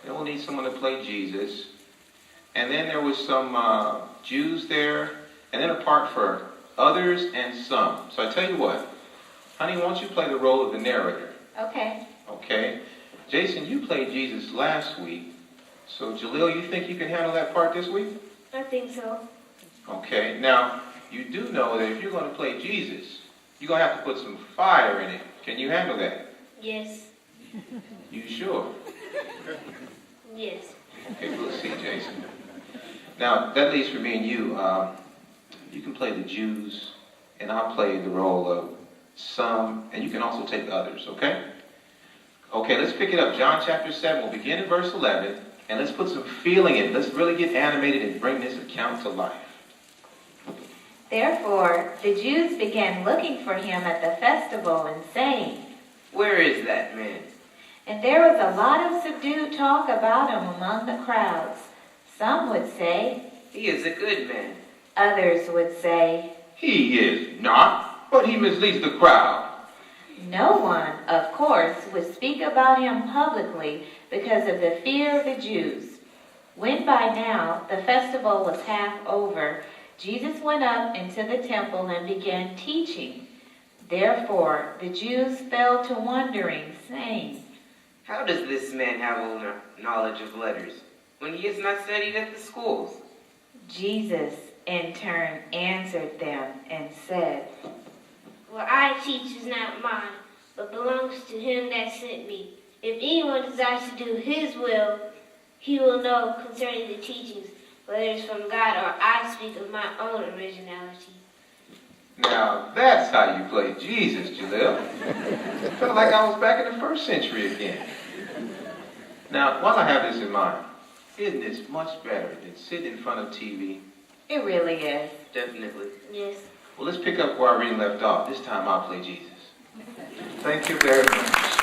Then we'll need someone to play Jesus. And then there was some Jews there. And then a part for others and some. So I tell you what. Honey, why don't you play the role of the narrator? Okay. Okay. Jason, you played Jesus last week. So Jaleel, you think you can handle that part this week? I think so. Okay. Now, you do know that if you're going to play Jesus, you're going to have to put some fire in it. Can you handle that? Yes. You sure? Yes. Okay, we'll see, Jason. Now, that leaves for me and you. You can play the Jews, and I'll play the role of some, and you can also take others, okay? Okay, let's pick it up. John chapter 7. We'll begin in verse 11, and let's put some feeling in it. Let's really get animated and bring this account to life. Therefore, the Jews began looking for him at the festival and saying, "Where is that man?" And there was a lot of subdued talk about him among the crowds. Some would say, "He is a good man." others would say, He is not, but he misleads the crowd. no one, of course, would speak about him publicly because of the fear of the Jews. When by now the festival was half over, Jesus went up into the temple and began teaching. Therefore the Jews fell to wondering, saying, "How does this man have all knowledge of letters when he is not studied at the schools?" Jesus in turn answered them and said, What I teach is not mine, but belongs to him that sent me. If anyone desires to do his will, he will know concerning the teachings, whether it is from God or I speak of my own originality. Now, that's how you play Jesus, Jaleel. Felt like I was back in the first century again. Now, while I have this in mind, isn't this much better than sitting in front of TV? it really is. Definitely. Yes. Well, let's pick up where our reading left off. This time I'll play Jesus. Thank you very much.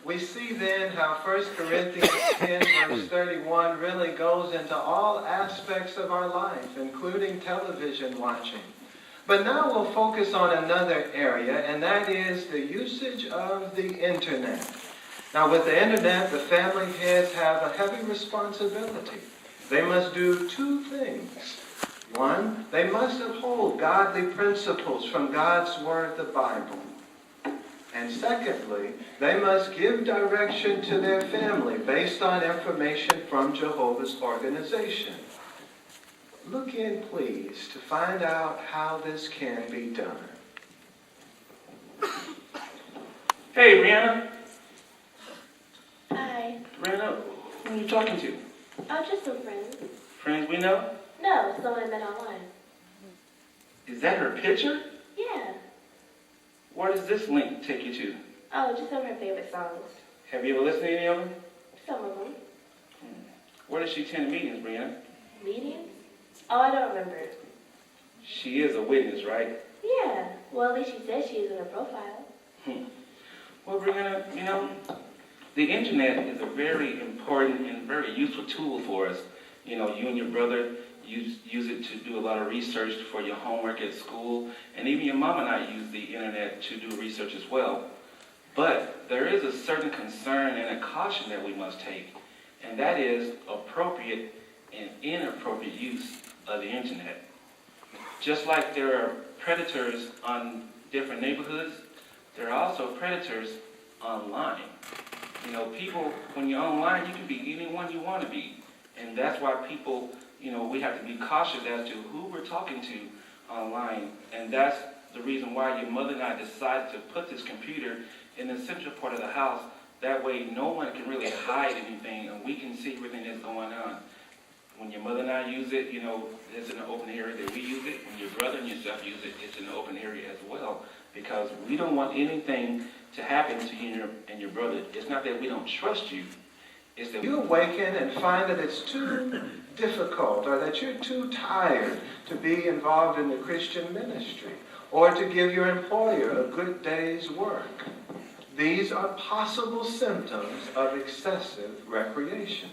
We see then how 1 Corinthians 10 verse 31 really goes into all aspects of our life, including television watching. But now we'll focus on another area, and that is the usage of the internet. Now with the internet, the family heads have a heavy responsibility. They must do two things. One, they must uphold godly principles from God's Word, the Bible. And secondly, they must give direction to their family based on information from Jehovah's organization. Look in, please, to find out how this can be done. Hey, Brianna. Hi. Brianna, who are you talking to? Oh, just some friends. Friends we know? No, someone I met online. Is that her picture? Yeah. Where does this link take you to? Oh, just some of her favorite songs. Have you ever listened to any of them? Some of them. Where does she attend meetings, Brianna? Meetings? Oh, I don't remember. She is a witness, right? Yeah. Well, at least she says she is in her profile. Well, Brianna, the internet is a very important and very useful tool for us. You and your brother use it to do a lot of research for your homework at school, and even your mom and I use the internet to do research as well. But there is a certain concern and a caution that we must take, and that is appropriate and inappropriate use of the internet. Just like there are predators on different neighborhoods, there are also predators online. People, when you're online, you can be anyone you want to be. And that's why people, we have to be cautious as to who we're talking to online. And that's the reason why your mother and I decided to put this computer in the central part of the house. That way no one can really hide anything, and we can see everything that's going on. When your mother and I use it, it's in an open area that we use it. When your brother and yourself use it, it's in an open area as well. Because we don't want anything to happen to you and your brother. It's not that we don't trust you. It's that You awaken and find that it's too difficult, or that you're too tired to be involved in the Christian ministry, or to give your employer a good day's work. These are possible symptoms of excessive recreation.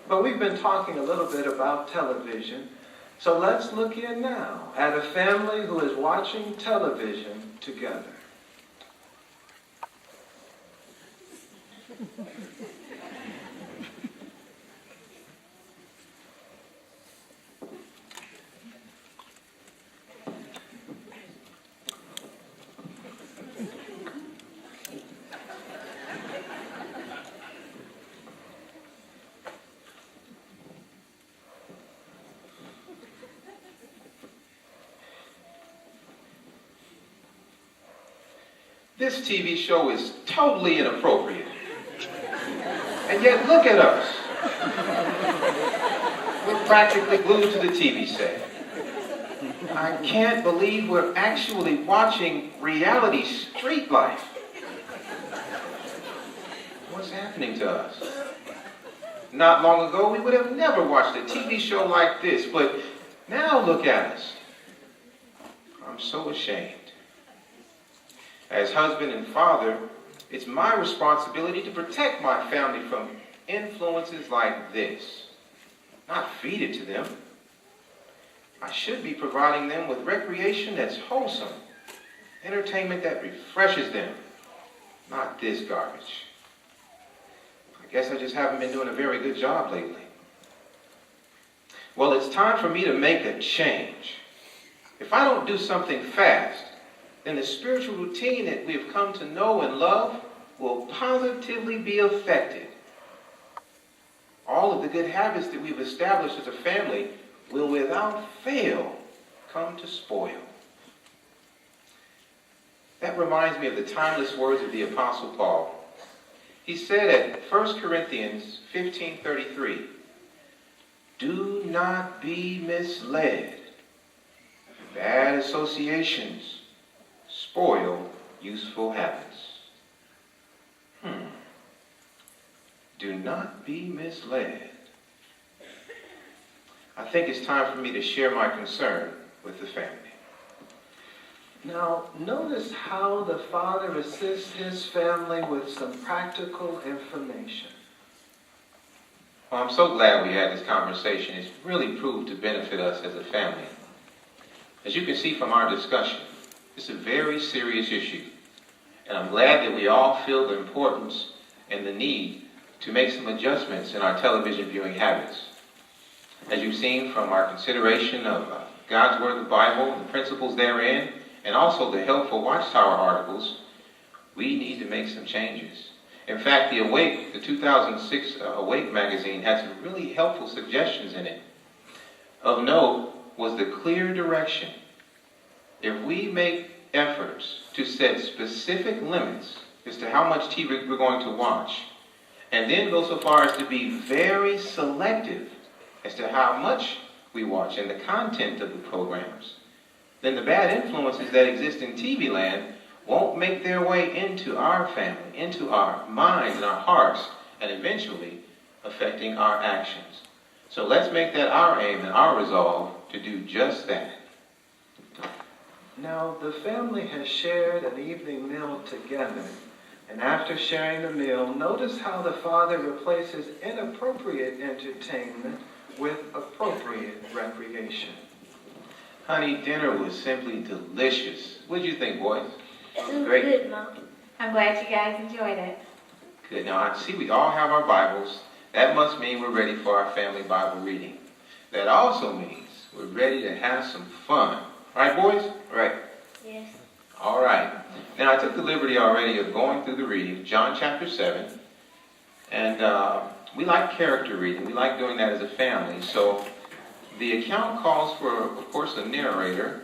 But we've been talking a little bit about television, So let's look in now at a family who is watching television together. This TV show is totally inappropriate. And yet, look at us. We're practically glued to the TV set. I can't believe we're actually watching reality street life. What's happening to us? Not long ago, we would have never watched a TV show like this, but now look at us. I'm so ashamed. As husband and father, it's my responsibility to protect my family from influences like this, not feed it to them. I should be providing them with recreation that's wholesome, entertainment that refreshes them, not this garbage. I guess I just haven't been doing a very good job lately. Well, it's time for me to make a change. If I don't do something fast, then the spiritual routine that we have come to know and love will positively be affected. All of the good habits that we've established as a family will without fail come to spoil. That reminds me of the timeless words of the Apostle Paul. He said at 1 Corinthians 15:33, "Do not be misled. Bad associations spoil useful habits." Do not be misled. I think it's time for me to share my concern with the family. Now, notice how the father assists his family with some practical information. Well, I'm so glad we had this conversation. It's really proved to benefit us as a family. As you can see from our discussion, it's a very serious issue. And I'm glad that we all feel the importance and the need to make some adjustments in our television viewing habits. As you've seen from our consideration of God's Word, the Bible, the principles therein, and also the helpful Watchtower articles, we need to make some changes. In fact, the Awake, the 2006 Awake magazine had some really helpful suggestions in it. Of note was the clear direction. If we make efforts to set specific limits as to how much TV we're going to watch, and then go so far as to be very selective as to how much we watch and the content of the programs, then the bad influences that exist in TV land won't make their way into our family, into our minds and our hearts, and eventually affecting our actions. So let's make that our aim and our resolve to do just that. Now, the family has shared an evening meal together. And after sharing the meal, notice how the father replaces inappropriate entertainment with appropriate recreation. Honey, dinner was simply delicious. What did you think, boys? It was Great. good, Mom. I'm glad you guys enjoyed it. Good. Now, I see we all have our Bibles. That must mean we're ready for our family Bible reading. That also means we're ready to have some fun. Right, boys? Right. Yes. All right. Now, I took the liberty already of going through the reading, John chapter 7. And we like character reading. We like doing that as a family. So the account calls for, of course, a narrator.